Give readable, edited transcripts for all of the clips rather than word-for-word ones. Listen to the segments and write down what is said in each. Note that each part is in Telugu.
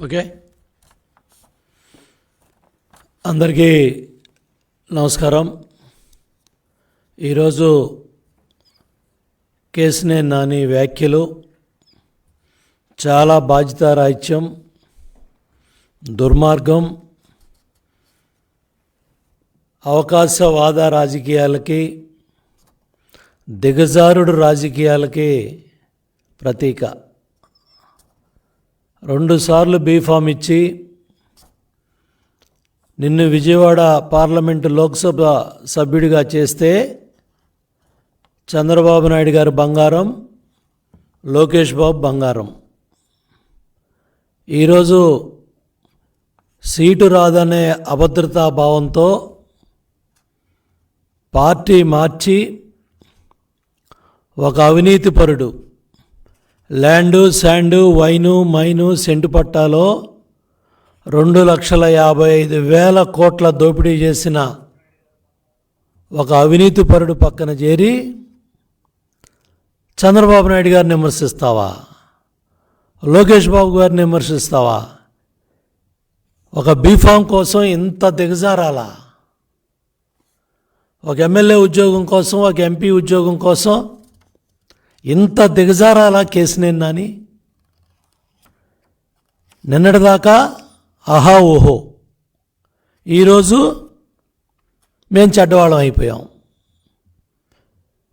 ఓకే, అందరికీ నమస్కారం. ఈరోజు కేశినేని నాని వ్యాఖ్యలు చాలా బాధ్యతారాహిత్యం, దుర్మార్గం, అవకాశవాద రాజకీయాలకి, దిగజారుడు రాజకీయాలకి ప్రతీక. 2 సార్లు బీఫామ్ ఇచ్చి నిన్ను విజయవాడ పార్లమెంటు లోక్సభ సభ్యుడిగా చేస్తే చంద్రబాబు నాయుడు గారు బంగారం, లోకేష్ బాబు బంగారం. ఈరోజు సీటు రాదనే అభద్రతా భావంతో పార్టీ మార్చి ఒక అవినీతిపరుడు land, sand, wine, mine, cent పట్టాలో 2,55,000 కోట్ల దోపిడీ చేసిన ఒక అవినీతిపరుడు పక్కన చేరి చంద్రబాబు నాయుడు గారిని విమర్శిస్తావా? లోకేష్ బాబు గారిని విమర్శిస్తావా? ఒక బీఫామ్ కోసం ఇంత దిగజారాలా? ఒక ఎమ్మెల్యే ఉద్యోగం కోసం, ఒక ఎంపీ ఉద్యోగం కోసం ఇంత దిగజారాలా కేశినేని నాని? నిన్నటిదాకా ఆహా ఓహో, ఈరోజు మేము చెడ్డవాళ్ళం అయిపోయాం.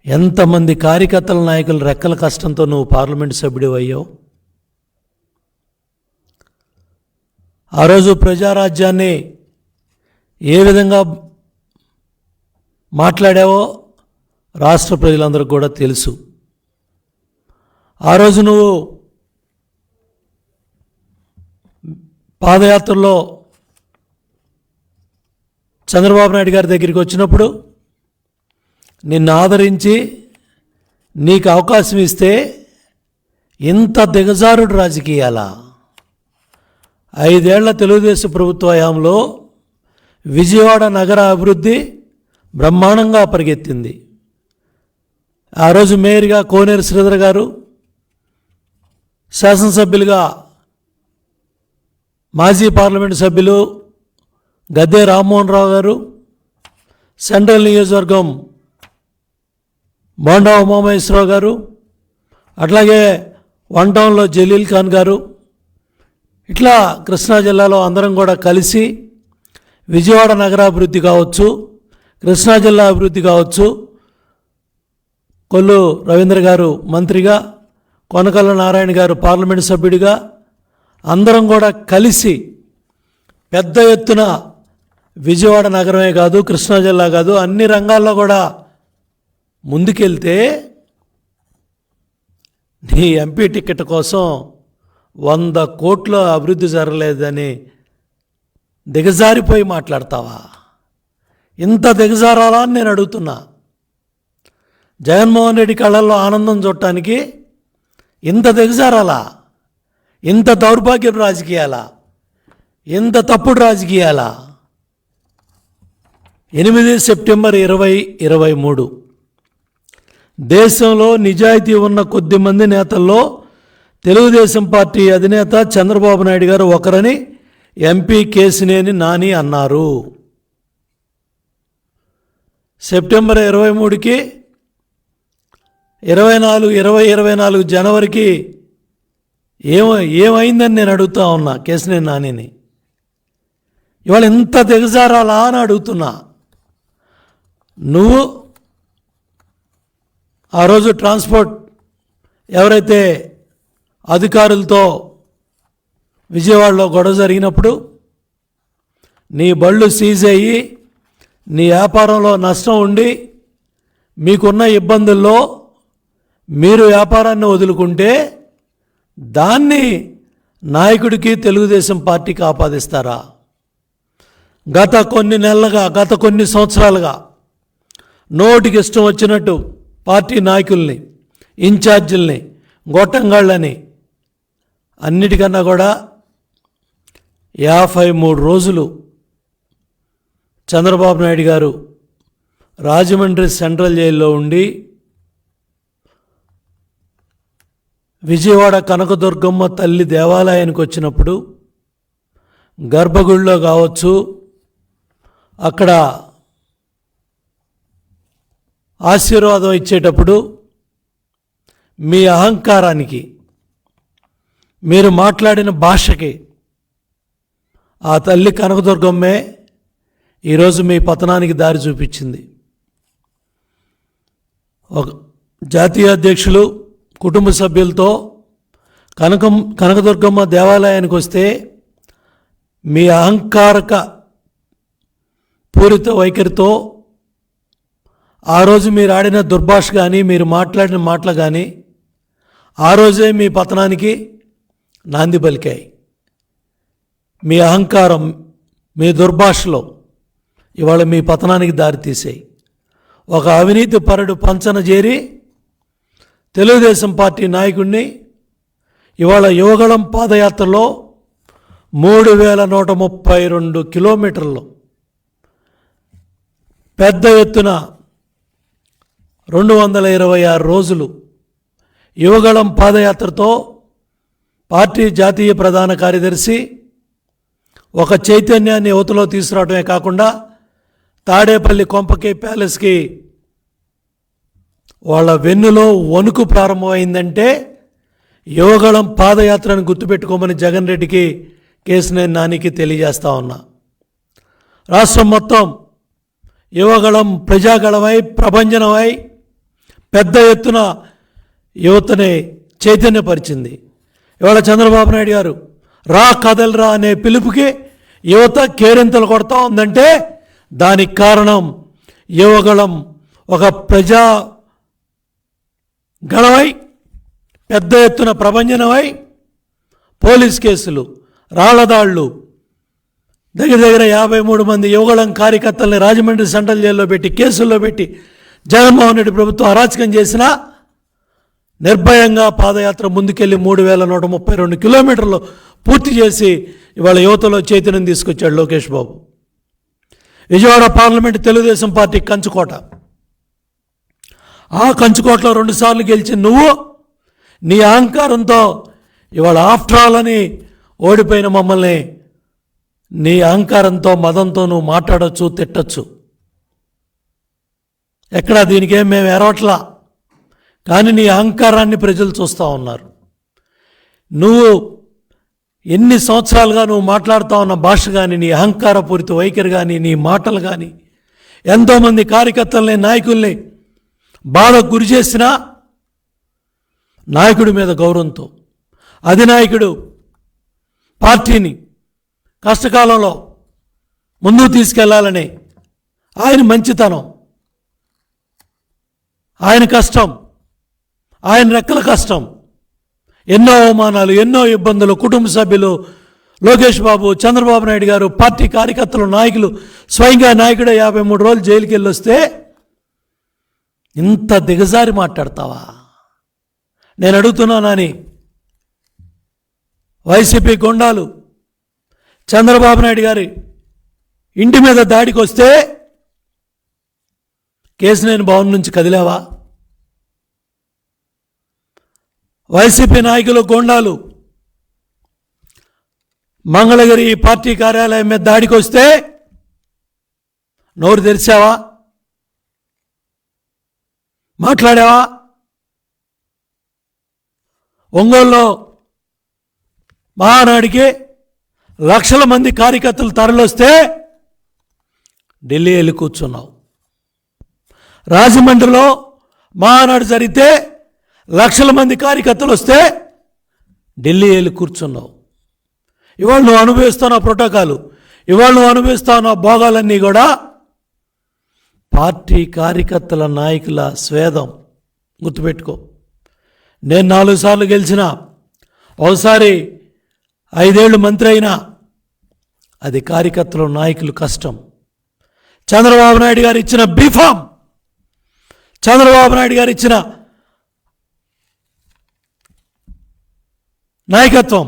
ఎంతమంది కార్యకర్తల నాయకుల రెక్కల కష్టంతో నువ్వు పార్లమెంటు సభ్యుడు అయ్యావు. ఆ రోజు ప్రజారాజ్యాన్ని ఏ విధంగా మాట్లాడావో రాష్ట్ర ప్రజలందరికీ కూడా తెలుసు. ఆ రోజు నువ్వు పాదయాత్రలో చంద్రబాబు నాయుడు గారి దగ్గరికి వచ్చినప్పుడు నిన్ను ఆదరించి నీకు అవకాశం ఇస్తే ఇంత దిగజారుడు రాజకీయాలా? 5 ఏళ్ల తెలుగుదేశం ప్రభుత్వ హయాంలో విజయవాడ నగర అభివృద్ధి బ్రహ్మాండంగా పరిగెత్తింది. ఆ రోజు మేయర్గా కోనేరు శ్రీధర్ గారు, శాసనసభ్యులుగా మాజీ పార్లమెంటు సభ్యులు గద్దె రామ్మోహన్ రావు గారు, సెంట్రల్ నియోజకవర్గం బోండా ఉమామహేశ్వరరావు గారు, అట్లాగే 1 టౌన్లో జలీల్ ఖాన్ గారు, ఇట్లా కృష్ణా జిల్లాలో అందరం కూడా కలిసి విజయవాడ నగరాభివృద్ధి కావచ్చు, కృష్ణా జిల్లా అభివృద్ధి కావచ్చు, కొల్లు రవీంద్ర గారు మంత్రిగా, కొనకళ్ళ నారాయణ గారు పార్లమెంటు సభ్యుడిగా అందరం కూడా కలిసి పెద్ద ఎత్తున విజయవాడ నగరమే కాదు, కృష్ణా జిల్లా కాదు, అన్ని రంగాల్లో కూడా ముందుకెళ్తే నీ ఎంపీ టికెట్ కోసం 100 కోట్ల అభివృద్ధి జరగలేదని దిగజారిపోయి మాట్లాడతావా? ఇంత దిగజారాలా అని నేను అడుగుతున్నా. జగన్మోహన్ రెడ్డి కళ్ళల్లో ఆనందం చూడటానికి ఇంత దిగజారాలా? ఇంత దౌర్భాగ్యపు రాజకీయాలా? ఇంత తప్పుడు రాజకీయాలా? 8 సెప్టెంబర్ 2023 దేశంలో నిజాయితీ ఉన్న కొద్దిమంది నేతల్లో తెలుగుదేశం పార్టీ అధినేత చంద్రబాబు నాయుడు గారు ఒకరని ఎంపీ కేశినేని నాని అన్నారు. సెప్టెంబర్ 23కి 2024 జనవరికి ఏమైందని నేను అడుగుతా ఉన్నా కేశినేని నానిని. ఇవాళ ఎంత దిగజారాలా అని అడుగుతున్నా. నువ్వు ఆ రోజు ట్రాన్స్పోర్ట్ ఎవరైతే అధికారులతో విజయవాడలో గొడవ జరిగినప్పుడు నీ బళ్ళు సీజ్ అయ్యి నీ వ్యాపారంలో నష్టం ఉండి మీకున్న ఇబ్బందుల్లో మీరు వ్యాపారాన్ని వదులుకుంటే దాన్ని నాయకుడికి, తెలుగుదేశం పార్టీకి ఆపాదిస్తారా? గత కొన్ని నెలలుగా, గత కొన్ని సంవత్సరాలుగా నోటికి ఇష్టం వచ్చినట్టు పార్టీ నాయకుల్ని, ఇన్ఛార్జీల్ని, గొట్టంగాళ్ళని, అన్నిటికన్నా కూడా 53 రోజులు చంద్రబాబు నాయుడు గారు రాజమండ్రి సెంట్రల్ జైల్లో ఉండి విజయవాడ కనకదుర్గమ్మ తల్లి దేవాలయానికి వచ్చినప్పుడు గర్భగుడిలో కావచ్చు, అక్కడ ఆశీర్వాదం ఇచ్చేటప్పుడు మీ అహంకారానికి, మీరు మాట్లాడిన భాషకి ఆ తల్లి కనకదుర్గమ్మే ఈరోజు మీ పతనానికి దారి చూపించింది. ఒక జాతీయ అధ్యక్షులు కుటుంబ సభ్యులతో కనకదుర్గమ్మ దేవాలయానికి వస్తే మీ అహంకారక పూరిత వైఖరితో ఆ రోజు మీరు ఆడిన దుర్భాష కానీ, మీరు మాట్లాడిన మాటలు కానీ ఆ రోజే మీ పతనానికి నాంది పలికాయి. మీ అహంకారం, మీ దుర్భాషలో ఇవాళ మీ పతనానికి దారితీసాయి. ఒక అవినీతి పరుడు పంచన చేరి తెలుగుదేశం పార్టీ నాయకుడిని ఇవాళ యువగళం పాదయాత్రలో 3132 కిలోమీటర్లు పెద్ద ఎత్తున 226 రోజులు యువగళం పాదయాత్రతో పార్టీ జాతీయ ప్రధాన కార్యదర్శి ఒక చైతన్యాన్ని యువతలో తీసుకురావడమే కాకుండా తాడేపల్లి కొంపకి ప్యాలెస్కి వాళ్ళ వెన్నులో వణుకు ప్రారంభమైందంటే యువగళం పాదయాత్రను గుర్తుపెట్టుకోమని జగన్ రెడ్డికి, కేశినేని నానికి తెలియజేస్తా ఉన్నా. రాష్ట్రం మొత్తం యువగళం ప్రజాగళమై, ప్రభంజనమై పెద్ద ఎత్తున యువతని చైతన్యపరిచింది. ఇవాళ చంద్రబాబు నాయుడు గారు రా కదలరా అనే పిలుపుకి యువత కేరింతలు కొడతా ఉందంటే దానికి కారణం యువగళం ఒక ప్రజా గళమై పెద్ద ఎత్తున ప్రభంజనమై పోలీస్ కేసులు, రాళ్లదాళ్లు, దగ్గర 53 మంది యువగళం కార్యకర్తల్ని రాజమండ్రి సెంట్రల్ జైల్లో పెట్టి, కేసుల్లో పెట్టి జగన్మోహన్ రెడ్డి ప్రభుత్వం అరాచకం చేసినా నిర్భయంగా పాదయాత్ర ముందుకెళ్ళి 3132 కిలోమీటర్లు పూర్తి చేసి ఇవాళ యువతలో చైతన్యం తీసుకొచ్చాడు లోకేష్ బాబు. విజయవాడ పార్లమెంట్ తెలుగుదేశం పార్టీ కంచుకోట. ఆ కంచుకోటలో 2 సార్లు గెలిచి నువ్వు నీ అహంకారంతో ఇవాళ ఆఫ్టర్ ఆల్ అని ఓడిపోయిన మమ్మల్ని నీ అహంకారంతో, మదంతో నువ్వు మాట్లాడచ్చు, తిట్టచ్చు. ఎక్కడా దీనికేం మేము ఎరవట్లా, కానీ నీ అహంకారాన్ని ప్రజలు చూస్తూ ఉన్నారు. నువ్వు ఎన్ని సంవత్సరాలుగా నువ్వు మాట్లాడుతూ ఉన్న భాష కానీ, నీ అహంకారపూరిత వైఖరి కానీ, నీ మాటలు కానీ ఎంతోమంది కార్యకర్తల్ని, నాయకుల్ని బాధకు గురి చేసినా నాయకుడి మీద గౌరవంతో, అధినాయకుడు పార్టీని కష్టకాలంలో ముందుకు తీసుకెళ్లాలని ఆయన మంచితనం, ఆయన కష్టం, ఆయన రెక్కల కష్టం, ఎన్నో అవమానాలు, ఎన్నో ఇబ్బందులు, కుటుంబ సభ్యులు, లోకేష్ బాబు, చంద్రబాబు నాయుడు గారు, పార్టీ కార్యకర్తలు, నాయకులు, స్వయంగా నాయకుడే 53 రోజులు జైలుకి వెళ్ళొస్తే ఇంత దిగజారి మాట్లాడతావా? నేను అడుగుతున్నానని వైసీపీ గుండాలు చంద్రబాబు నాయుడు గారి ఇంటి మీద దాడికి వస్తే కేశినేని భవన్ నుంచి కదిలేవా? వైసీపీ నాయకులు, గుండాలు మంగళగిరి పార్టీ కార్యాలయం మీద దాడికి వస్తే నోరు తెరిచావా? మాట్లాడావా? ఒంగోలులో మహానాడికి లక్షల మంది కార్యకర్తలు తరలిస్తే ఢిల్లీ వెళ్ళి కూర్చున్నావు. రాజమండ్రిలో మహానాడు జరిగితే లక్షల మంది కార్యకర్తలు వస్తే ఢిల్లీ వెళ్ళి కూర్చున్నావు. ఇవాళ నువ్వు అనుభవిస్తున్న ప్రోటోకాలు, ఇవాళ నువ్వు అనుభవిస్తున్న భోగాలన్నీ కూడా పార్టీ కార్యకర్తల, నాయకుల స్వేదం. గుర్తుపెట్టుకో, నేను 4 సార్లు గెలిచిన, ఒకసారి 5 ఏళ్ళు మంత్రి అయినా అది కార్యకర్తలు, నాయకులు కష్టం. చంద్రబాబు నాయుడు గారు ఇచ్చిన బీఫామ్, చంద్రబాబు నాయుడు గారు ఇచ్చిన నాయకత్వం,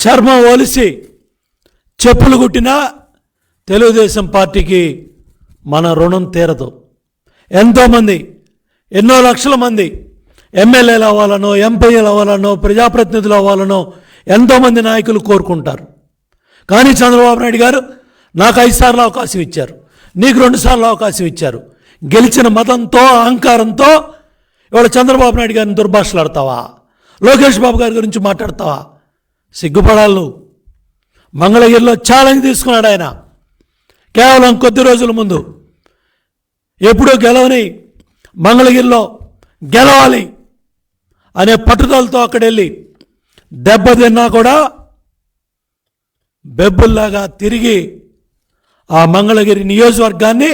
చర్మం ఒలిసి చెప్పులు కుట్టినా తెలుగుదేశం పార్టీకి మన రుణం తీరదు. ఎంతోమంది, ఎన్నో లక్షల మంది ఎమ్మెల్యేలు అవ్వాలనో, ఎంపీలు అవ్వాలనో, ప్రజాప్రతినిధులు అవ్వాలనో ఎంతోమంది నాయకులు కోరుకుంటారు. కానీ చంద్రబాబు నాయుడు గారు నాకు 5 సార్లు అవకాశం ఇచ్చారు, నీకు 2 సార్లు అవకాశం ఇచ్చారు. గెలిచిన మతంతో, అహంకారంతో ఇవాళ చంద్రబాబు నాయుడు గారిని దుర్భాషలాడతావా? లోకేష్ బాబు గారి గురించి మాట్లాడతావా? సిగ్గుపడాలి నువ్వు. మంగళగిరిలో ఛాలెంజ్ తీసుకున్నాడు ఆయన కేవలం కొద్ది రోజుల ముందు. ఎప్పుడూ గెలవని మంగళగిరిలో గెలవాలి అనే పట్టుదలతో అక్కడెళ్ళి దెబ్బతిన్నా కూడా బెబ్బుల్లాగా తిరిగి ఆ మంగళగిరి నియోజకవర్గాన్ని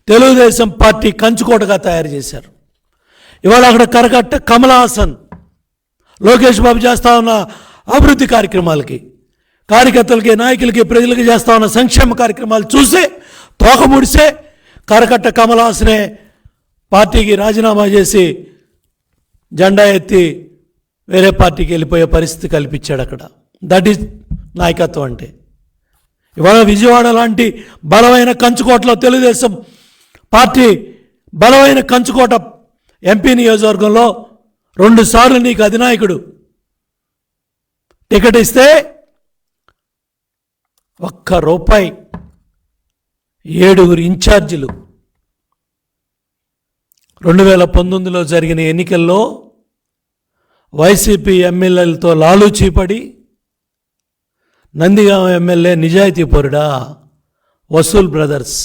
తెలుగుదేశం పార్టీ కంచుకోటగా తయారు చేశారు. ఇవాళ అక్కడ కరకట్ట కమల్ హాసన్, లోకేష్ బాబు చేస్తా ఉన్న అభివృద్ధి కార్యక్రమాలకి, కార్యకర్తలకి, నాయకులకి, ప్రజలకి చేస్తా ఉన్న సంక్షేమ కార్యక్రమాలు చూసి తోకముడిసే కరకట్ట కమల్ హాసనే పార్టీకి రాజీనామా చేసి జెండా ఎత్తి వేరే పార్టీకి వెళ్ళిపోయే పరిస్థితి కల్పించాడు అక్కడ. దట్ ఈజ్ నాయకత్వం అంటే. ఇవాళ విజయవాడ లాంటి బలమైన కంచుకోటలో తెలుగుదేశం పార్టీ బలమైన కంచుకోట ఎంపీ నియోజకవర్గంలో 2 సార్లు నీకు అధినాయకుడు టికెట్ ఇస్తే ₹1 7 ఇన్ఛార్జీలు 2019లో జరిగిన ఎన్నికల్లో వైసీపీ ఎమ్మెల్యేలతో లాలూచీపడి నందిగామ ఎమ్మెల్యే నిజాయితీ పరుడా? వసూల్ బ్రదర్స్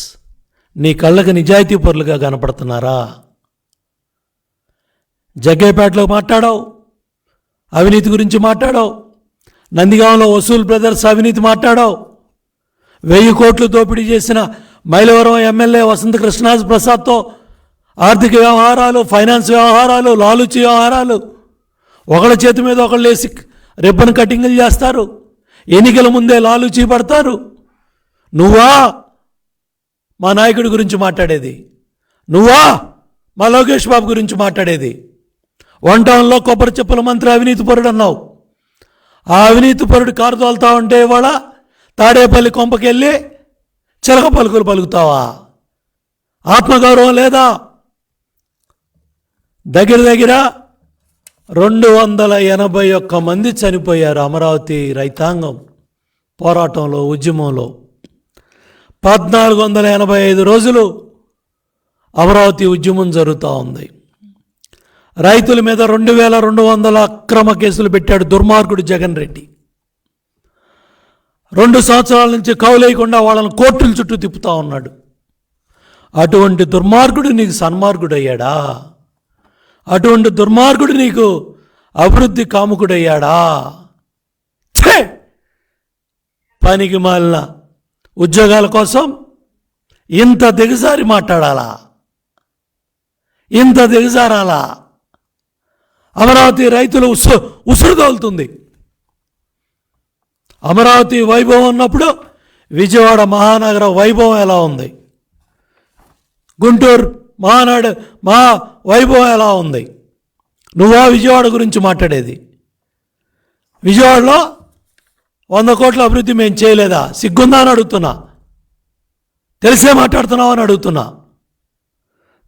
నీ కళ్ళకి నిజాయితీ పరులుగా కనపడుతున్నారా? జగ్గేపేటలో మాట్లాడావు, అవినీతి గురించి మాట్లాడావు. నందిగామలో వసూల్ బ్రదర్స్ అవినీతి మాట్లాడావు. 1000 కోట్లు దోపిడీ చేసిన మైలవరం ఎమ్మెల్యే వసంత కృష్ణరాజు ప్రసాద్తో ఆర్థిక వ్యవహారాలు, ఫైనాన్స్ వ్యవహారాలు, లాలూచి వ్యవహారాలు, ఒకళ్ళ చేతి మీద ఒకళ్ళు వేసి రిబ్బన్ కటింగ్లు చేస్తారు. ఎన్నికల ముందే లాలూచి పడతారు. నువ్వా మా నాయకుడి గురించి మాట్లాడేది? నువ్వా మా లోకేష్ బాబు గురించి మాట్లాడేది? 1 టౌన్లో కొబ్బరి చెప్పుల మంత్రి అవినీతి పరుడు అన్నావు. ఆ అవినీతి పరుడు కారు తోలుతా ఉంటే ఇవాళ తాడేపల్లి కొంపకెళ్ళి చిలక పలుకులు పలుకుతావా? ఆత్మగౌరవం లేదా? దగ్గర 281 మంది చనిపోయారు అమరావతి రైతాంగం పోరాటంలో, ఉద్యమంలో. 1485 రోజులు అమరావతి ఉద్యమం జరుగుతూ ఉంది. రైతుల మీద 2200 అక్రమ కేసులు పెట్టాడు దుర్మార్గుడు జగన్ రెడ్డి. 2 సంవత్సరాల నుంచి కౌలేయకుండా వాళ్ళని కోర్టుల చుట్టూ తిప్పుతా ఉన్నాడు. అటువంటి దుర్మార్గుడు నీకు సన్మార్గుడయ్యాడా? అటువంటి దుర్మార్గుడు నీకు అభివృద్ధి కాముకుడయ్యాడా? ఛే! పనికి మాలిన ఉద్యోగాల కోసం ఇంత దిగజారి మాట్లాడాలా? ఇంత దిగజారాలా? అమరావతి రైతులు ఉసురు తోలుతుంది. అమరావతి వైభవం ఉన్నప్పుడు విజయవాడ మహానగర వైభవం ఎలా ఉంది? గుంటూరు మహా వైభవం ఎలా ఉంది? నువ్వా విజయవాడ గురించి మాట్లాడేది? విజయవాడలో 100 కోట్ల అభివృద్ధి మేము చేయలేదా? సిగ్గుందా అని అడుగుతున్నా. తెలిసే మాట్లాడుతున్నావు అని అడుగుతున్నా.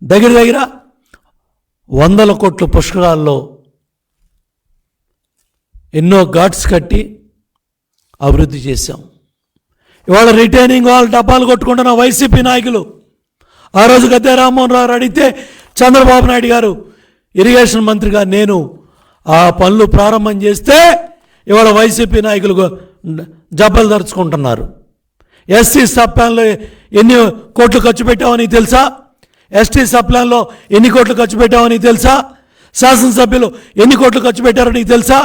దగ్గర 100 కోట్ల పుష్కరాల్లో ఎన్నో ఘాట్స్ కట్టి అభివృద్ధి చేశాం. ఇవాళ రిటైనింగ్ వాళ్ళు డబ్బాలు కొట్టుకుంటున్న వైసీపీ నాయకులు, ఆ రోజు గద్దె రామ్మోహన్ రావు అడిగితే చంద్రబాబు నాయుడు గారు ఇరిగేషన్ మంత్రిగా నేను ఆ పనులు ప్రారంభం చేస్తే ఇవాళ వైసీపీ నాయకులు జబ్బలు దరుచుకుంటున్నారు. ఎస్టీ సబ్ ప్లాన్లో ఎన్ని కోట్లు ఖర్చు పెట్టామని తెలుసా? ఎస్టీ సబ్ ప్లాన్లో ఎన్ని కోట్లు ఖర్చు పెట్టామని తెలుసా? శాసనసభ్యులు ఎన్ని కోట్లు ఖర్చు పెట్టారో నీకు తెలుసా?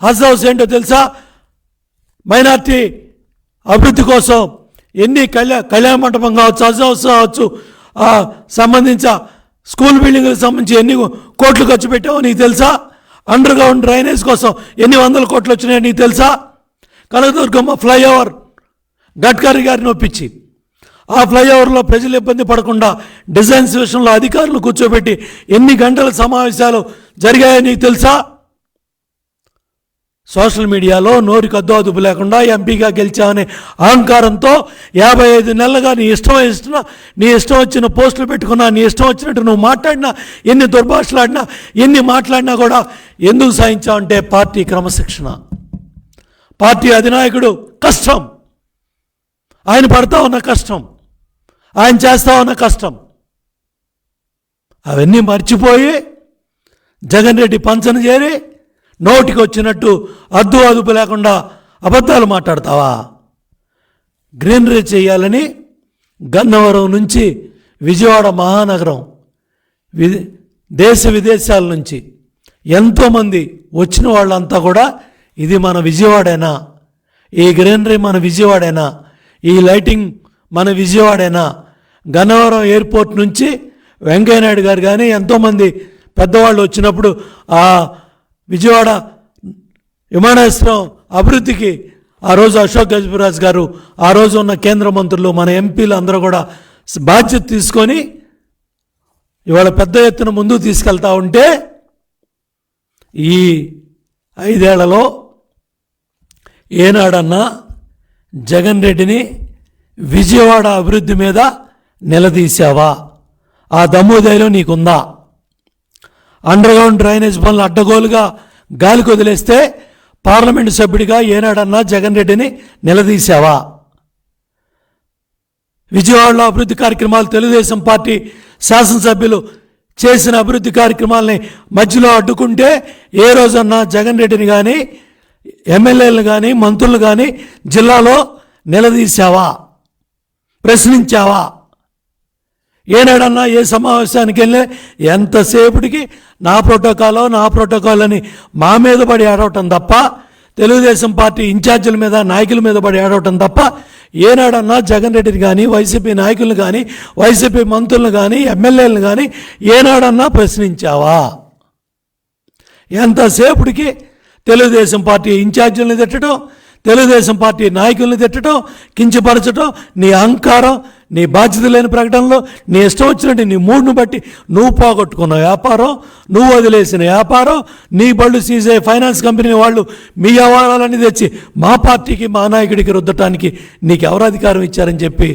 హజ్ హౌస్ ఏంటో తెలుసా? మైనార్టీ అభివృద్ధి కోసం ఎన్ని కళ్యాణ మంటపం కావచ్చు, హజ్ హౌస్ కావచ్చు, సంబంధించిన స్కూల్ బిల్డింగ్లకు సంబంధించి ఎన్ని కోట్లు ఖర్చు పెట్టావో నీకు తెలుసా? అండర్ గ్రౌండ్ డ్రైనేజ్ కోసం ఎన్ని 100 కోట్లు వచ్చినాయో నీకు తెలుసా? కనకదుర్గమ్మ ఫ్లైఓవర్ గడ్కరీ గారిని ఒప్పించి ఆ ఫ్లైఓవర్లో ప్రజలు ఇబ్బంది పడకుండా డిజైన్స్ విషయంలో అధికారులు కూర్చోబెట్టి ఎన్ని గంటల సమావేశాలు జరిగాయో నీకు తెలుసా? సోషల్ మీడియాలో నోరికి అద్దు అదుపు లేకుండా ఎంపీగా గెలిచామనే అహంకారంతో 55 నెలలుగా నీ ఇష్టం వచ్చిన పోస్టులు పెట్టుకున్నా, నీ ఇష్టం వచ్చినట్టు నువ్వు మాట్లాడినా, ఎన్ని దుర్భాషలాడినా, ఎన్ని మాట్లాడినా కూడా ఎందుకు సాధించావంటే పార్టీ క్రమశిక్షణ, పార్టీ అధినాయకుడు కష్టం, ఆయన పడతా ఉన్న కష్టం, ఆయన చేస్తా ఉన్న కష్టం, అవన్నీ మర్చిపోయి జగన్ రెడ్డి పంచన చేరి నోటికి వచ్చినట్టు అద్దు అదుపు లేకుండా అబద్ధాలు మాట్లాడతావా? గ్రీనరీ చేయాలని గన్నవరం నుంచి విజయవాడ మహానగరం దేశ విదేశాల నుంచి ఎంతోమంది వచ్చిన వాళ్ళంతా కూడా ఇది మన విజయవాడేనా, ఈ గ్రీనరీ మన విజయవాడేనా, ఈ లైటింగ్ మన విజయవాడేనా, గన్నవరం ఎయిర్పోర్ట్ నుంచి వెంకయ్యనాయుడు గారు కానీ ఎంతోమంది పెద్దవాళ్ళు వచ్చినప్పుడు ఆ విజయవాడ విమానాశ్రయం అభివృద్ధికి ఆ రోజు అశోక్ గజపతిరాజు గారు, ఆ రోజు ఉన్న కేంద్ర మంత్రులు, మన ఎంపీలు అందరూ కూడా బాధ్యత తీసుకొని ఇవాళ పెద్ద ఎత్తున ముందుకు తీసుకెళ్తా ఉంటే ఈ 5 ఏళ్లలో ఏనాడన్నా జగన్ రెడ్డిని విజయవాడ అభివృద్ధి మీద నిలదీశావా? ఆ దమ్ము ధైర్యం నీకుందా? అండర్గ్రౌండ్ డ్రైనేజ్ పనులు అడ్డగోలుగా గాలికి వదిలేస్తే పార్లమెంటు సభ్యుడిగా ఏనాడన్నా జగన్ రెడ్డిని నిలదీశావా? విజయవాడలో అభివృద్ధి కార్యక్రమాలు తెలుగుదేశం పార్టీ శాసనసభ్యులు చేసిన అభివృద్ధి కార్యక్రమాలని మధ్యలో అడ్డుకుంటే ఏ రోజన్నా జగన్ రెడ్డిని కానీ, ఎమ్మెల్యేలు కానీ, మంత్రులు కానీ జిల్లాలో నిలదీశావా? ప్రశ్నించావా? ఏనాడన్నా ఏ సమావేశానికి వెళ్ళి ఎంతసేపటికి నా ప్రోటోకాల్ అని మా మీద పడి ఆడవటం తప్ప, తెలుగుదేశం పార్టీ ఇన్ఛార్జీల మీద, నాయకుల మీద పడి ఆడవటం తప్ప ఏనాడన్నా జగన్ రెడ్డిని కానీ, వైసీపీ నాయకులను కానీ, వైసీపీ మంత్రులను కానీ, ఎమ్మెల్యేలను కానీ ఏనాడన్నా ప్రశ్నించావా? ఎంతసేపటికి తెలుగుదేశం పార్టీ ఇన్ఛార్జీలను తిట్టడం, తెలుగుదేశం పార్టీ నాయకుల్ని తిట్టడం, కించపరచడం, నీ అహంకారం, నీ బాధ్యత లేని ప్రకటనలో, నీ ఇష్టం వచ్చినట్టు నీ మూడ్ను బట్టి నువ్వు పోగొట్టుకున్న వ్యాపారం, నువ్వు వదిలేసిన వ్యాపారం, నీ బళ్ళు సీజే ఫైనాన్స్ కంపెనీ వాళ్ళు మీ వ్యవహారాలన్నీ తెచ్చి మా పార్టీకి, మా నాయకుడికి రుద్దటానికి నీకు ఎవరు అధికారం ఇచ్చారని చెప్పి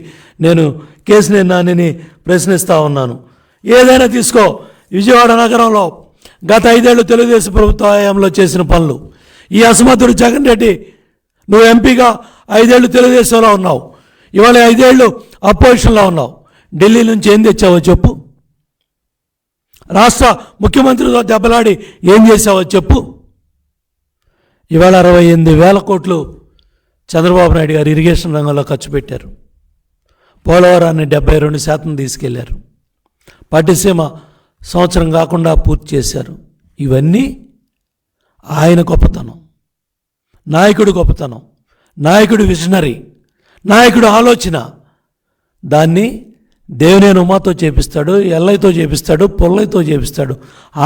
నేను కేశినేని నానిని ప్రశ్నిస్తూ ఉన్నాను. ఏదైనా తీసుకో, విజయవాడ నగరంలో గత 5 ఏళ్ళు తెలుగుదేశం ప్రభుత్వ హయాంలో చేసిన పనులు, ఈ అసమర్థుడు జగన్ రెడ్డి, నువ్వు ఎంపీగా 5 ఏళ్ళు తెలుగుదేశంలో ఉన్నావు, ఇవాళ 5 ఏళ్ళు అపోజిషన్లో ఉన్నావు. ఢిల్లీ నుంచి ఏం తెచ్చావో చెప్పు. రాష్ట్ర ముఖ్యమంత్రితో దెబ్బలాడి ఏం చేసావో చెప్పు. ఇవాళ 68,000 కోట్లు చంద్రబాబు నాయుడు గారు ఇరిగేషన్ రంగంలో ఖర్చు పెట్టారు. పోలవరాన్ని 72% తీసుకెళ్లారు. పట్టిసీమ సంవత్సరం కాకుండా పూర్తి చేశారు. ఇవన్నీ ఆయన గొప్పతనం, నాయకుడు గొప్పతనం, నాయకుడు విజనరీ, నాయకుడు ఆలోచన. దాన్ని దేవినేని ఉమాతో చేపిస్తాడు, ఎల్లయ్యతో చేపిస్తాడు, పొల్లయ్యతో చేపిస్తాడు.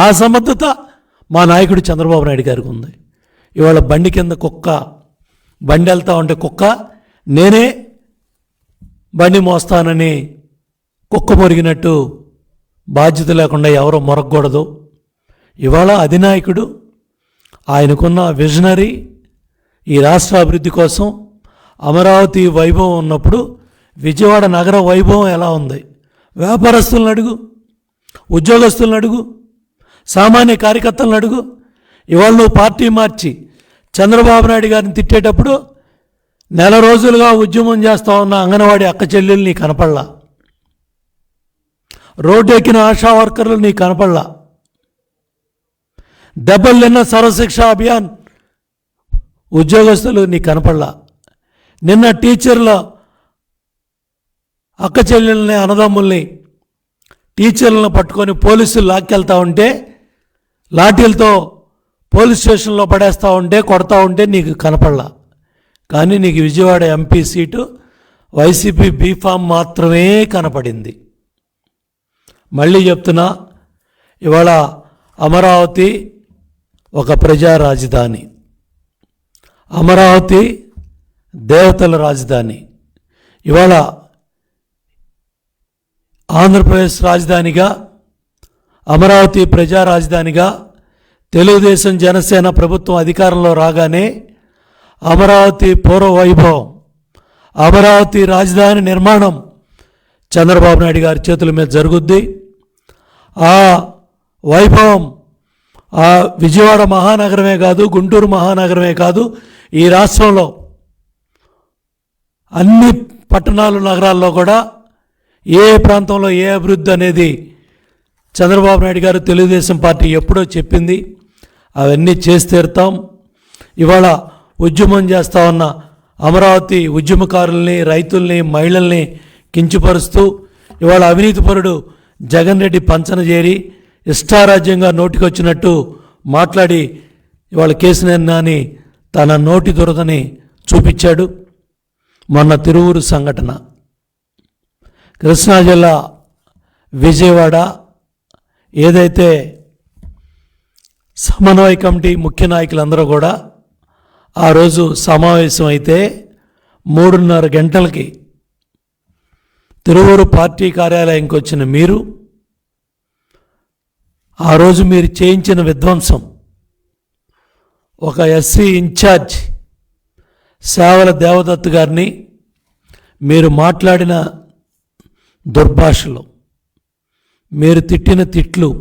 ఆ సమర్థత మా నాయకుడు చంద్రబాబు నాయుడు గారికి ఉంది. ఇవాళ బండి కింద బండి వెళ్తా ఉంటే కుక్క నేనే బండి మోస్తానని కుక్క మొరిగినట్టు బాధ్యత లేకుండా ఎవరో మొరగకూడదు. ఇవాళ అధినాయకుడు, ఆయనకున్న విజనరీ, ఈ రాష్ట్ర అభివృద్ధి కోసం అమరావతి వైభవం ఉన్నప్పుడు విజయవాడ నగర వైభవం ఎలా ఉంది? వ్యాపారస్తులను అడుగు, ఉద్యోగస్తులను అడుగు, సామాన్య కార్యకర్తలను అడుగు. ఇవాళ నువ్వు పార్టీ మార్చి చంద్రబాబు నాయుడు గారిని తిట్టేటప్పుడు నెల రోజులుగా ఉద్యమం చేస్తూ ఉన్న అంగన్వాడీ అక్క చెల్లెలు నీ కనపడలా, రోడ్డు ఎక్కిన ఆశా వర్కర్లు నీ కనపడలా, దెబ్బలు తిన్న సర్వశిక్ష అభియాన్ ఉద్యోగస్తులు నీ కనపడలా. నిన్న టీచర్ల అక్క చెల్లెల్ని, అన్నదమ్ముల్ని, టీచర్లను పట్టుకొని పోలీసులు లాక్కెళ్తా ఉంటే, లాఠీలతో పోలీస్ స్టేషన్లో పడేస్తూ ఉంటే, కొడతా ఉంటే నీకు కనపడలా. కానీ నీకు Vijayawada MP seat YCP B form మాత్రమే కనపడింది. మళ్ళీ చెప్తున్నా, ఇవాళ అమరావతి ఒక ప్రజా రాజధాని, అమరావతి దేవతల రాజధాని. ఇవాళ ఆంధ్రప్రదేశ్ రాజధానిగా, అమరావతి ప్రజా రాజధానిగా, తెలుగుదేశం జనసేన ప్రభుత్వం అధికారంలో రాగానే అమరావతి పూర్వ వైభవం, అమరావతి రాజధాని నిర్మాణం చంద్రబాబు నాయుడు గారి చేతుల మీద జరుగుద్ది. ఆ వైభవం ఆ విజయవాడ మహానగరమే కాదు, గుంటూరు మహానగరమే కాదు, ఈ రాష్ట్రంలో అన్ని పట్టణాలు నగరాల్లో కూడా ఏ ప్రాంతంలో ఏ అభివృద్ధి అనేది చంద్రబాబు నాయుడు గారు తెలుగుదేశం పార్టీ ఎప్పుడో చెప్పింది. అవన్నీ చేసి తీరుతాం. ఇవాళ ఉద్యమం చేస్తా ఉన్న అమరావతి ఉద్యమకారుల్ని, రైతుల్ని, మహిళల్ని కించపరుస్తూ ఇవాళ అవినీతిపరుడు జగన్ రెడ్డి పంచన చేరి ఇష్టారాజ్యంగా నోటికొచ్చినట్టు మాట్లాడి ఇవాళ కేసీఆర్ నాని తన నోటి దురదని చూపించాడు. మొన్న తిరువూరు సంఘటన, కృష్ణా జిల్లా విజయవాడ ఏదైతే సమన్వయ కమిటీ ముఖ్య నాయకులందరూ కూడా ఆ రోజు సమావేశం అయితే 3:30 గంటలకి తిరువూరు పార్టీ కార్యాలయంకి వచ్చిన మీరు ఆ రోజు మీరు చేయించిన విధ్వంసం, ఒక ఎస్సీ ఇన్ఛార్జ్ సేవల దేవదత్ గారిని మీరు మాట్లాడిన దుర్భాషలు, మీరు తిట్టిన తిట్లు,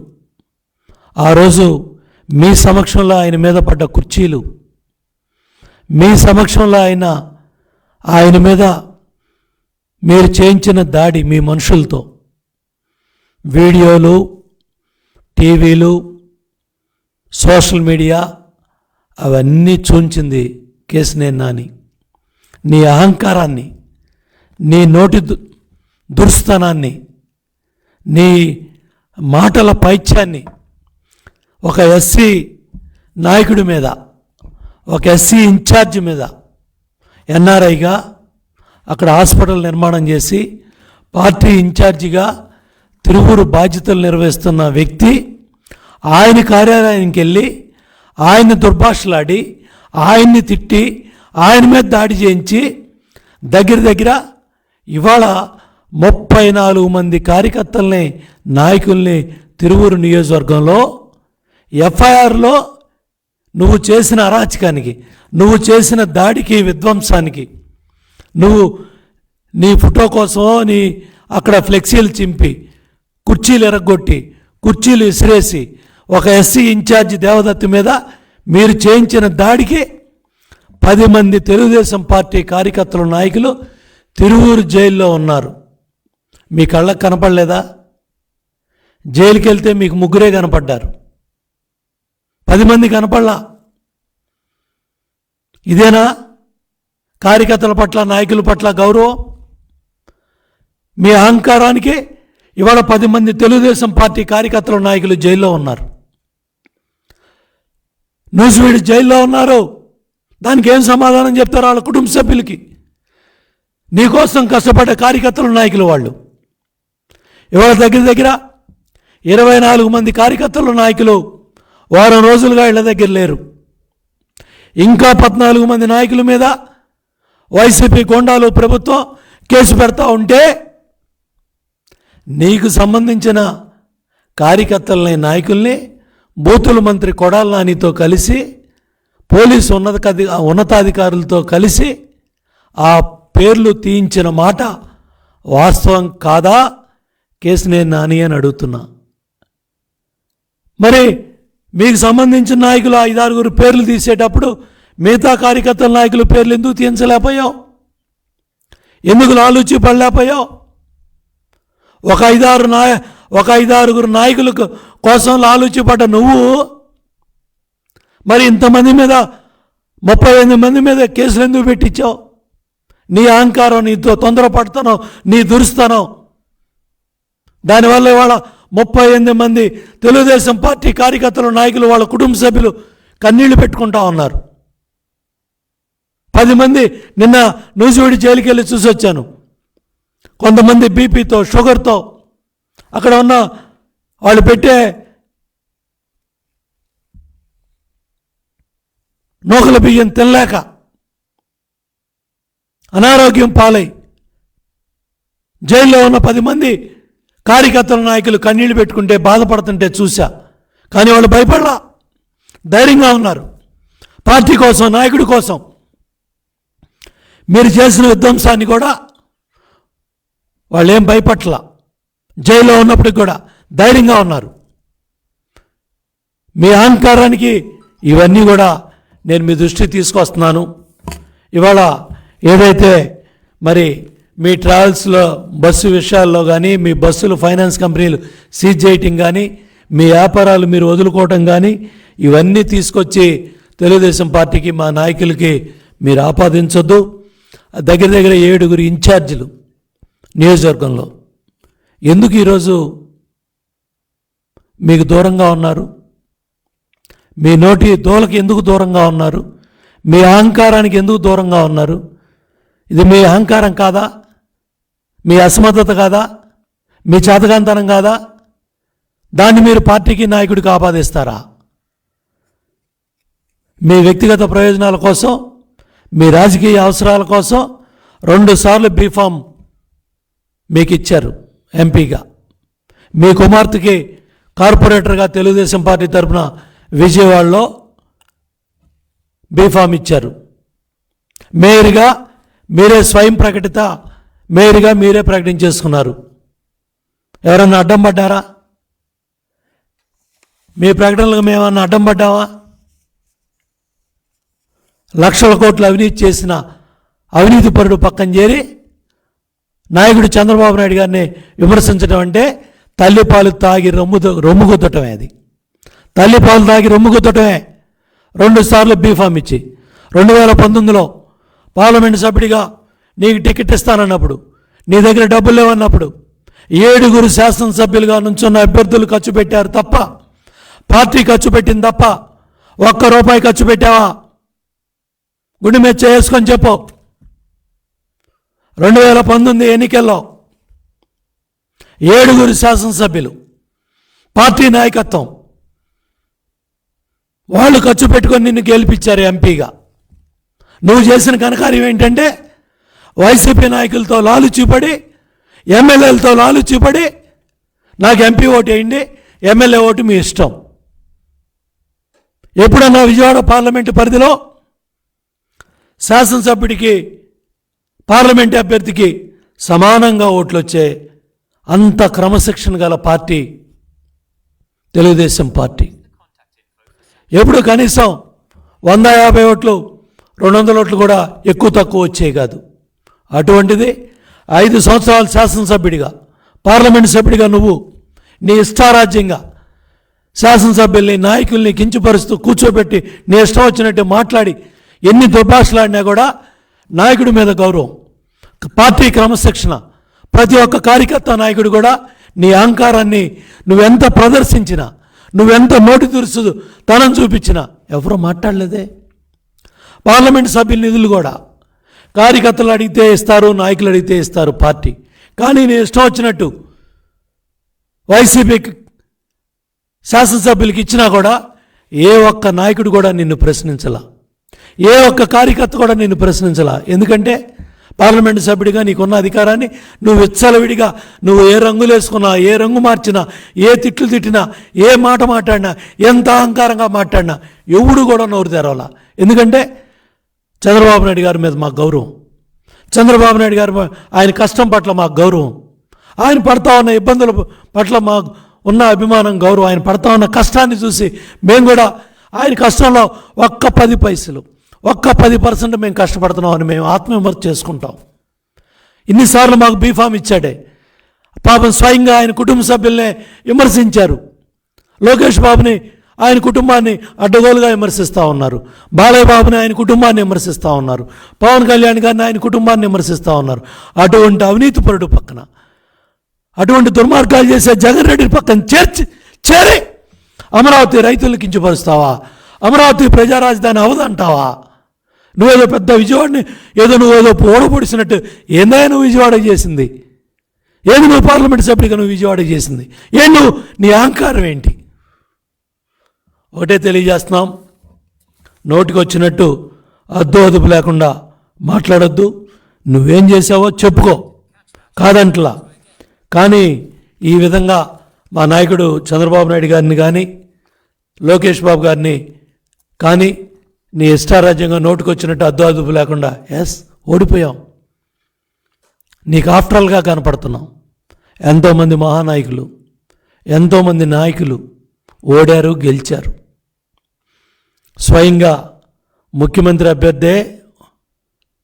ఆ రోజు మీ సమక్షంలో ఆయన మీద పడ్డ కుర్చీలు, మీ సమక్షంలో ఆయన మీద మీరు చేయించిన దాడి మీ మనుషులతో, వీడియోలు, టీవీలు, సోషల్ మీడియా అవన్నీ చూంచింది కేసినేని నాని. నీ అహంకారాన్ని, నీ నోటి దుర్స్థానాన్ని, నీ మాటల పైత్యాన్ని ఒక ఎస్సీ నాయకుడి మీద, ఒక ఎస్సీ ఇన్ఛార్జ్ మీద, ఎన్ఆర్ఐగా అక్కడ హాస్పిటల్ నిర్మాణం చేసి పార్టీ ఇన్ఛార్జిగా తిరువూరు బాధ్యతలు నిర్వహిస్తున్న వ్యక్తి ఆయన కార్యాలయానికి వెళ్ళి ఆయన్ని దుర్భాషలాడి, ఆయన్ని తిట్టి, ఆయన మీద దాడి చేయించి దగ్గర ఇవాళ 34 మంది కార్యకర్తల్ని, నాయకుల్ని తిరువూరు నియోజకవర్గంలో ఎఫ్ఐఆర్లో నువ్వు చేసిన అరాచకానికి, నువ్వు చేసిన దాడికి, విధ్వంసానికి, నువ్వు నీ ఫోటో కోసమో నీ అక్కడ ఫ్లెక్సీలు చింపి, కుర్చీలు ఎరగొట్టి, కుర్చీలు విసిరేసి ఒక ఎస్సీ ఇన్ఛార్జి దేవదత్తి మీద మీరు చేయించిన దాడికి 10 మంది తెలుగుదేశం పార్టీ కార్యకర్తలు, నాయకులు తిరువూరు జైల్లో ఉన్నారు. మీ కళ్ళకు కనపడలేదా? జైలుకి వెళ్తే మీకు 3 కనపడ్డారు, 10 మంది కనపడలా. ఇదేనా కార్యకర్తల పట్ల, నాయకుల పట్ల గౌరవం? మీ అహంకారానికి ఇవాళ 10 మంది తెలుగుదేశం పార్టీ కార్యకర్తల, నాయకులు జైల్లో ఉన్నారు. నూజివీడు జైల్లో ఉన్నారు. దానికి ఏం సమాధానం చెప్తారు వాళ్ళ కుటుంబ సభ్యులకి? నీకోసం కష్టపడ్డ కార్యకర్తల, నాయకులు వాళ్ళు ఇవాళ దగ్గర 24 మంది కార్యకర్తల, నాయకులు వారం రోజులుగా ఇళ్ల దగ్గర లేరు. ఇంకా 14 మంది నాయకుల మీద వైసీపీ గోండాలు ప్రభుత్వం కేసు పెడతా ఉంటే నీకు సంబంధించిన కార్యకర్తలని, నాయకుల్ని బూతుల మంత్రి కొడాల నానితో కలిసి, పోలీసు ఉన్నతాధికారులతో కలిసి ఆ పేర్లు తీయించిన మాట వాస్తవం కాదా కేసినేని నాని అని అడుగుతున్నా. మరి మీకు సంబంధించిన నాయకులు 5-6 పేర్లు తీసేటప్పుడు మిగతా కార్యకర్తల నాయకుల పేర్లు ఎందుకు తీయించలేకపోయావు? ఎందుకు లాలూచి పడలేకపోయావు? ఒక 5-6 నాయకుల కోసం లాలూచి పడ్డ నువ్వు మరి ఇంతమంది మీద, 38 మంది మీద కేసులు ఎందుకు పెట్టించావు? నీ అహంకారం, నీ తొందరపడతాను, నీ దురుస్తానం, దానివల్ల ఇవాళ 38 మంది తెలుగుదేశం పార్టీ కార్యకర్తలు, నాయకులు, వాళ్ళ కుటుంబ సభ్యులు కన్నీళ్లు పెట్టుకుంటా ఉన్నారు. 10 మంది నిన్న నూజివీడు జైలుకి వెళ్ళి చూసి వచ్చాను. కొంతమంది బీపీతో, షుగర్తో, అక్కడ ఉన్న వాళ్ళు పెట్టే నూకల బియ్యం తినలేక అనారోగ్యం పాలై జైల్లో ఉన్న 10 మంది కార్యకర్తల, నాయకులు కన్నీళ్లు పెట్టుకుంటే, బాధపడుతుంటే చూశా. కానీ వాళ్ళు భయపడలా. ధైర్యంగా ఉన్నారు. పార్టీ కోసం, నాయకుడి కోసం మీరు చేసిన విధ్వంసాన్ని కూడా వాళ్ళు ఏం భయపట్ల. జైల్లో ఉన్నప్పటికి కూడా ధైర్యంగా ఉన్నారు. మీ అహంకారానికి ఇవన్నీ కూడా నేను మీ దృష్టికి తీసుకొస్తున్నాను. ఇవాళ ఏదైతే మరి మీ ట్రావెల్స్లో బస్సు విషయాల్లో కానీ, మీ బస్సులు ఫైనాన్స్ కంపెనీలు సీజ్ చేయటం కానీ, మీ వ్యాపారాలు మీరు వదులుకోవటం కానీ, ఇవన్నీ తీసుకొచ్చి తెలుగుదేశం పార్టీకి, మా నాయకులకి మీరు ఆపాదించొద్దు. దగ్గర దగ్గర 7 ఇన్ఛార్జీలు నియోజకవర్గంలో ఎందుకు ఈరోజు మీకు దూరంగా ఉన్నారు? మీ నోటి దోలకి ఎందుకు దూరంగా ఉన్నారు? మీ అహంకారానికి ఎందుకు దూరంగా ఉన్నారు? ఇది మీ అహంకారం కాదా? మీ అసమర్థత కాదా? మీ చేతకాంతనం కాదా? దాన్ని మీరు పార్టీకి, నాయకుడికి ఆపాదిస్తారా? మీ వ్యక్తిగత ప్రయోజనాల కోసం, మీ రాజకీయ అవసరాల కోసం 2 సార్లు బీఫామ్ మీకు ఇచ్చారు ఎంపీగా. మీ కుమార్తెకి కార్పొరేటర్గా తెలుగుదేశం పార్టీ తరఫున విజయవాడలో బీఫామ్ ఇచ్చారు. మేయర్గా మీరే స్వయం ప్రకటిత మేయర్గా మీరే ప్రకటించేసుకున్నారు. ఎవరన్నా అడ్డం పడ్డారా? మీ ప్రకటనలకు మేమన్నా అడ్డం పడ్డావా? లక్షల కోట్లు అవినీతి చేసిన అవినీతి పరుడు పక్కన చేరి నాయకుడు చంద్రబాబు నాయుడు గారిని విమర్శించడం అంటే తల్లిపాలు తాగి రొమ్ము గుద్దటమే. అది తల్లిపాలు తాగి రొమ్ము గుద్దటమే. 2 సార్లు బీఫామ్ ఇచ్చి 2019లో పార్లమెంటు సభ్యుడిగా నీకు టికెట్ ఇస్తానన్నప్పుడు, నీ దగ్గర డబ్బులు లేవన్నప్పుడు 7 శాసనసభ్యులుగా నుంచున్న అభ్యర్థులు ఖర్చు పెట్టారు తప్ప, పార్టీ ఖర్చు పెట్టింది తప్ప, ₹1 ఖర్చు పెట్టావా? గుండె మీద చేసుకొని చెప్పు. 2019 ఎన్నికల్లో 7 శాసనసభ్యులు, పార్టీ నాయకత్వం వాళ్ళు ఖర్చు పెట్టుకొని నిన్ను గెలిపించారు ఎంపీగా. నువ్వు చేసిన ఘనకార్యం ఏంటంటే వైసీపీ నాయకులతో లాలుచూపడి, ఎమ్మెల్యేలతో లాలుచూపడి నాకు ఎంపీ ఓటు వేయండి, ఎమ్మెల్యే ఓటు మీ ఇష్టం. ఎప్పుడన్నా విజయవాడ పార్లమెంటు పరిధిలో శాసనసభ్యుడికి, పార్లమెంటు అభ్యర్థికి సమానంగా ఓట్లు వచ్చే అంత క్రమశిక్షణ గల పార్టీ తెలుగుదేశం పార్టీ. ఎప్పుడు కనీసం 150 ఓట్లు, 200 ఓట్లు కూడా ఎక్కువ తక్కువ వచ్చేవి కాదు. అటువంటిది 5 సంవత్సరాలు శాసనసభ్యుడిగా, పార్లమెంటు సభ్యుడిగా నువ్వు నీ ఇష్టారాజ్యంగా శాసనసభ్యుల్ని, నాయకుల్ని కించపరుస్తూ కూర్చోబెట్టి నీ ఇష్టం వచ్చినట్టు మాట్లాడి ఎన్ని దుర్భాషలాడినా కూడా నాయకుడి మీద గౌరవం, పార్టీ క్రమశిక్షణ, ప్రతి ఒక్క కార్యకర్త నాయకుడు కూడా నీ అహంకారాన్ని నువ్వెంత ప్రదర్శించినా, నువ్వెంత నోటి దురుసు తనం చూపించినా ఎవరో మాట్లాడలేదే. పార్లమెంటు సభ్యుల నిధులు కూడా కార్యకర్తలు అడిగితే ఇస్తారు, నాయకులు అడిగితే ఇస్తారు పార్టీ. కానీ నేను ఇష్టం వచ్చినట్టు వైసీపీ శాసనసభ్యులకి ఇచ్చినా కూడా ఏ ఒక్క నాయకుడు కూడా నిన్ను ప్రశ్నించలా, ఏ ఒక్క కార్యకర్త కూడా నిన్ను ప్రశ్నించలా. ఎందుకంటే పార్లమెంటు సభ్యుడిగా నీకున్న అధికారాన్ని నువ్వు విచ్చలవిడిగా, నువ్వు ఏ రంగులు వేసుకున్నా, ఏ రంగు మార్చినా, ఏ తిట్లు తిట్టినా, ఏ మాట మాట్లాడినా, ఎంత అహంకారంగా మాట్లాడినా ఎవడు కూడా నోరు తెరవాలా. ఎందుకంటే చంద్రబాబు నాయుడు గారి మీద మాకు గౌరవం, చంద్రబాబు నాయుడు గారి ఆయన కష్టం పట్ల మాకు గౌరవం, ఆయన పడతా ఉన్న ఇబ్బందుల పట్ల మాకు ఉన్న అభిమానం, గౌరవం, ఆయన పడతా ఉన్న కష్టాన్ని చూసి మేము కూడా ఆయన కష్టంలో ఒక్క 10 పైసలు, ఒక్క 10% మేము కష్టపడుతున్నామని మేము ఆత్మవిమర్శ చేసుకుంటాం. ఇన్నిసార్లు మాకు బీఫామ్ ఇచ్చాడే. పాపం స్వయంగా ఆయన కుటుంబ సభ్యుల్నే విమర్శించారు. లోకేష్ బాబుని, ఆయన కుటుంబాన్ని అడ్డగోలుగా విమర్శిస్తూ ఉన్నారు. బాలయ్య బాబుని, ఆయన కుటుంబాన్ని విమర్శిస్తూ ఉన్నారు. పవన్ కళ్యాణ్ గారిని, ఆయన కుటుంబాన్ని విమర్శిస్తూ ఉన్నారు. అటువంటి అవినీతి పరుడు పక్కన, అటువంటి దుర్మార్గాలు చేసే జగన్ రెడ్డి పక్కన చేరి అమరావతి రైతులను కించపరుస్తావా? అమరావతి ప్రజా రాజధాని అవదంటావా? నువ్వేదో పెద్ద విజయవాడని నువ్వేదో ఓడపొడిసినట్టు ఏందా నువ్వు విజయవాడ చేసింది? ఏది నువ్వు పార్లమెంట్ సభ్యుడిగా నువ్వు విజయవాడ చేసింది? నువ్వు నీ అహంకారం ఏంటి? ఒకటే తెలియజేస్తున్నాం, నోటికి వచ్చినట్టు అద్దు అదుపు లేకుండా మాట్లాడొద్దు. నువ్వేం చేసావో చెప్పుకో, కాదంట్లా. కానీ ఈ విధంగా మా నాయకుడు చంద్రబాబు నాయుడు గారిని కానీ, లోకేష్ బాబు గారిని కానీ నీ ఇష్టారాజ్యంగా నోటుకొచ్చినట్టు అద్దు అదుపు లేకుండా ఓడిపోయాం. నీకు ఆఫ్టరల్గా కనపడుతున్నాం. ఎంతోమంది మహానాయకులు, ఎంతోమంది నాయకులు ఓడారు, గెలిచారు. స్వయంగా ముఖ్యమంత్రి అభ్యర్థే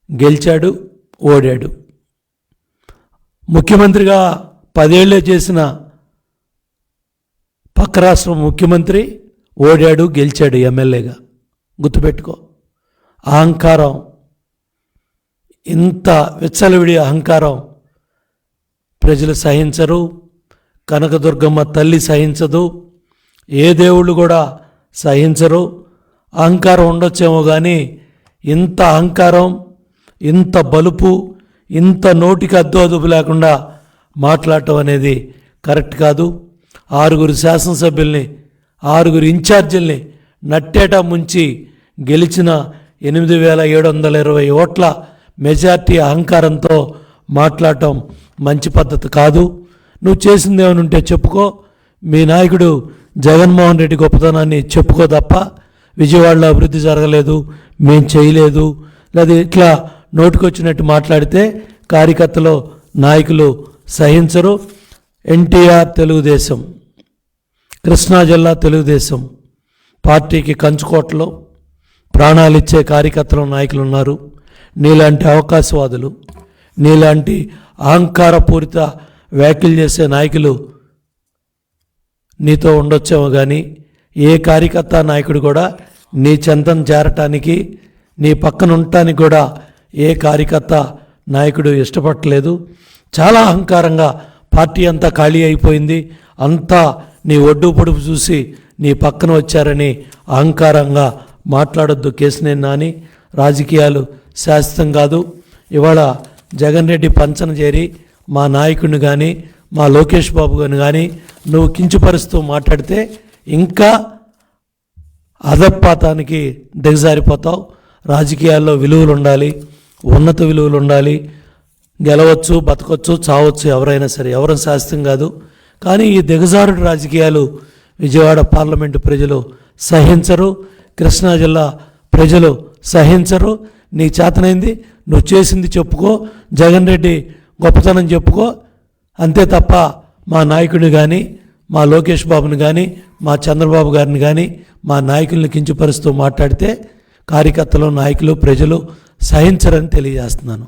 గెలిచాడు, ఓడాడు. ముఖ్యమంత్రిగా 10 ఏళ్ళే చేసిన పక్క రాష్ట్రం ముఖ్యమంత్రి ఓడాడు, గెలిచాడు ఎమ్మెల్యేగా. గుర్తుపెట్టుకో. అహంకారం, ఇంత విచ్చలవిడి అహంకారం ప్రజలు సహించరు. కనకదుర్గమ్మ తల్లి సహించదు. ఏ దేవుళ్ళు కూడా సహించరు. అహంకారం ఉండొచ్చేమో కానీ ఇంత అహంకారం, ఇంత బలుపు, ఇంత నోటికి అద్దు అదుపు లేకుండా మాట్లాడటం అనేది కరెక్ట్ కాదు. 6 శాసనసభ్యుల్ని, 6 ఇన్ఛార్జీల్ని నట్టేట ముంచి గెలిచిన 8,720 ఓట్ల మెజార్టీ అహంకారంతో మాట్లాడటం మంచి పద్ధతి కాదు. నువ్వు చేసింది ఏమైనా ఉంటే చెప్పుకో. మీ నాయకుడు జగన్మోహన్ రెడ్డి గొప్పతనాన్ని చెప్పుకో తప్ప విజయవాడలో అభివృద్ధి జరగలేదు, మేం చేయలేదు, లేదా ఇట్లా నోటికొచ్చినట్టు మాట్లాడితే కార్యకర్తలు, నాయకులు సహించరు. ఎన్టీఆర్ తెలుగుదేశం, కృష్ణా జిల్లా తెలుగుదేశం పార్టీకి కంచుకోటలో ప్రాణాలు ఇచ్చే కార్యకర్తలు, నాయకులు ఉన్నారు. నీలాంటి అవకాశవాదులు, నీలాంటి అహంకారపూరిత వ్యాఖ్యలు చేసే నాయకులు నీతో ఉండొచ్చేమో కానీ ఏ కార్యకర్త, నాయకుడు కూడా నీ చెంతం చేరటానికి, నీ పక్కన ఉండటానికి కూడా ఏ కార్యకర్త, నాయకుడు ఇష్టపడలేదు. చాలా అహంకారంగా పార్టీ అంతా ఖాళీ అయిపోయింది, అంతా నీ ఒడ్డు పొడుపు చూసి నీ పక్కన వచ్చారని అహంకారంగా మాట్లాడొద్దు. కేసినేని నాని. రాజకీయాలు శాశ్వతం కాదు. ఇవాళ జగన్ రెడ్డి పంచన చేరి మా నాయకుడిని కానీ, మా లోకేష్ బాబు గారిని కానీ నువ్వు కించుపరుస్తూ మాట్లాడితే ఇంకా అధపాతానికి దిగజారిపోతావు. రాజకీయాల్లో విలువలు ఉండాలి, ఉన్నత విలువలు ఉండాలి. గెలవచ్చు, బతకొచ్చు, చావచ్చు, ఎవరైనా సరే, ఎవరైనా శాశ్వతం కాదు. కానీ ఈ దిగజారుడు రాజకీయాలు విజయవాడ పార్లమెంటు ప్రజలు సహించరు, కృష్ణా జిల్లా ప్రజలు సహించరు. నీ చేతనైంది నువ్వు చేసింది చెప్పుకో, జగన్ రెడ్డి గొప్పతనం చెప్పుకో. అంతే తప్ప మా నాయకుడిని కానీ, మా లోకేష్ బాబుని కానీ, మా చంద్రబాబు గారిని కానీ, మా నాయకుల్ని కించపరుస్తూ మాట్లాడితే కార్యకర్తలు, నాయకులు, ప్రజలు సహించరని తెలియజేస్తున్నాను.